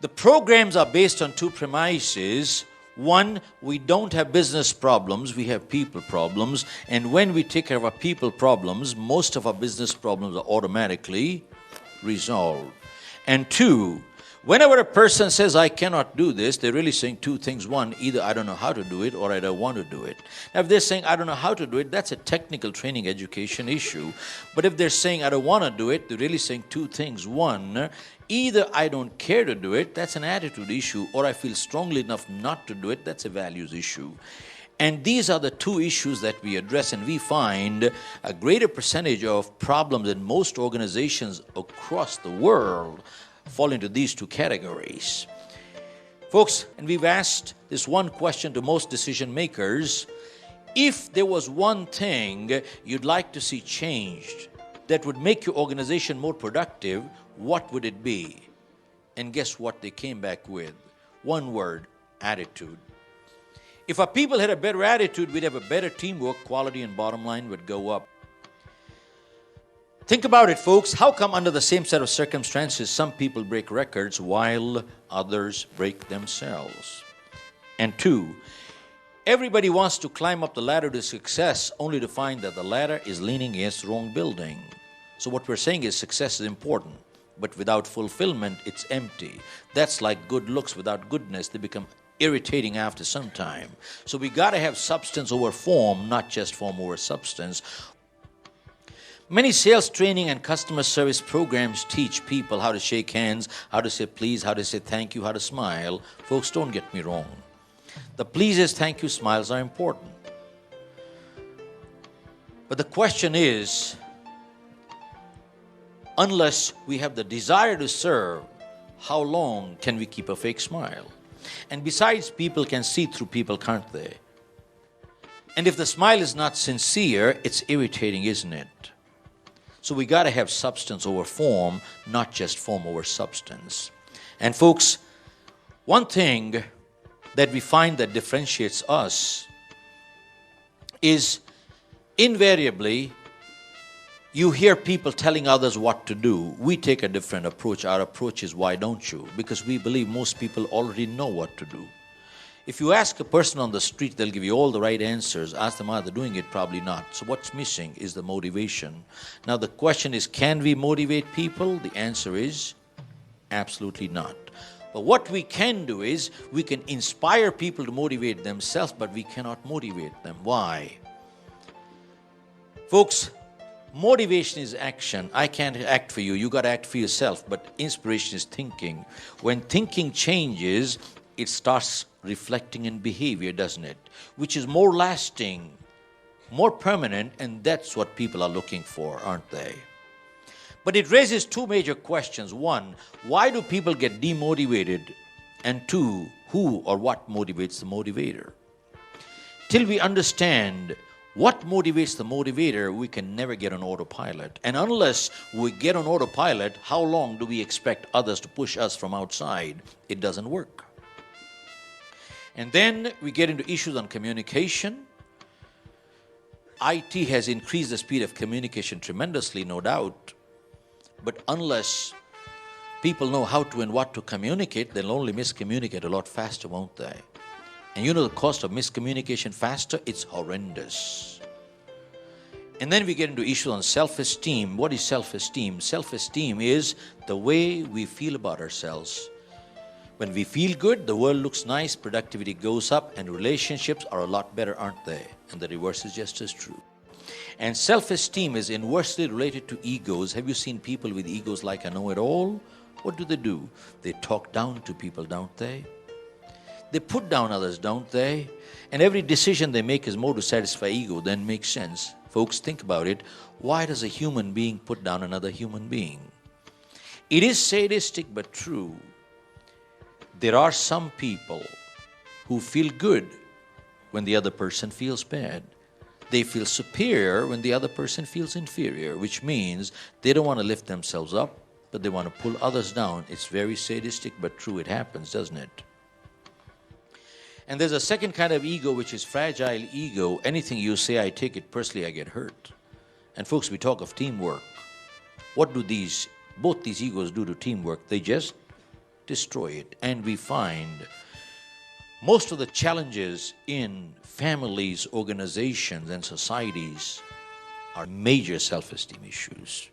The programs are based on two premises. One, we don't have business problems, we have people problems. And when we take care of our people problems, most of our business problems are automatically resolved. And two, whenever a person says, I cannot do this, they're really saying two things. One, either I don't know how to do it or I don't want to do it. Now, if they're saying, I don't know how to do it, that's a technical training education issue. But if they're saying, I don't want to do it, they're really saying two things. One, either I don't care to do it, that's an attitude issue, or I feel strongly enough not to do it, that's a values issue. And these are the two issues that we address, and we find a greater percentage of problems in most organizations across the world fall into these two categories. Folks, and we've asked this one question to most decision makers: if there was one thing you'd like to see changed that would make your organization more productive, what would it be? And guess what they came back with? One word: attitude. If our people had a better attitude, we'd have a better teamwork, quality and bottom line would go up. Think about it, folks. How come under the same set of circumstances some people break records while others break themselves? And two, everybody wants to climb up the ladder to success only to find that the ladder is leaning against the wrong building. So what we're saying is success is important, but without fulfillment, it's empty. That's like good looks without goodness. They become irritating after some time. So we got to have substance over form, not just form over substance. Many sales training and customer service programs teach people how to shake hands, how to say please, how to say thank you, how to smile. Folks, don't get me wrong. The pleases, thank you, smiles are important. But the question is, unless we have the desire to serve, how long can we keep a fake smile? And besides, people can see through people, can't they? And if the smile is not sincere, it's irritating, isn't it? So we got to have substance over form, not just form over substance. And folks, one thing that we find that differentiates us is invariably you hear people telling others what to do. We take a different approach. Our approach is, why don't you? Because we believe most people already know what to do. If you ask a person on the street, they'll give you all the right answers. Ask them, are they doing it? Probably not. So what's missing is the motivation. Now the question is, can we motivate people? The answer is absolutely not. But what we can do is, we can inspire people to motivate themselves, but we cannot motivate them. Why? Folks, motivation is action. I can't act for you. You got to act for yourself. But inspiration is thinking. When thinking changes, it starts reflecting in behavior, doesn't it? Which is more lasting, more permanent, and that's what people are looking for, aren't they? But it raises two major questions. One, why do people get demotivated? And two, who or what motivates the motivator? Till we understand what motivates the motivator, we can never get on autopilot. And unless we get on autopilot, how long do we expect others to push us from outside? It doesn't work. And then we get into issues on communication. IT has increased the speed of communication tremendously, no doubt. But unless people know how to and what to communicate, they'll only miscommunicate a lot faster, won't they? And you know the cost of miscommunication faster? It's horrendous. And then we get into issues on self-esteem. What is self-esteem? Self-esteem is the way we feel about ourselves. When we feel good, the world looks nice, productivity goes up, and relationships are a lot better, aren't they? And the reverse is just as true. And self-esteem is inversely related to egos. Have you seen people with egos like I know it all? What do? They talk down to people, don't they? They put down others, don't they? And every decision they make is more to satisfy ego than makes sense. Folks, think about it. Why does a human being put down another human being? It is sadistic but true. There are some people who feel good when the other person feels bad. They feel superior when the other person feels inferior, which means they don't want to lift themselves up, but they want to pull others down. It's very sadistic, but true. It happens, doesn't it? And there's a second kind of ego, which is fragile ego. Anything you say, I take it personally, I get hurt. And folks, we talk of teamwork. What do both these egos do to teamwork? They just destroy it. And we find most of the challenges in families, organizations, and societies are major self-esteem issues.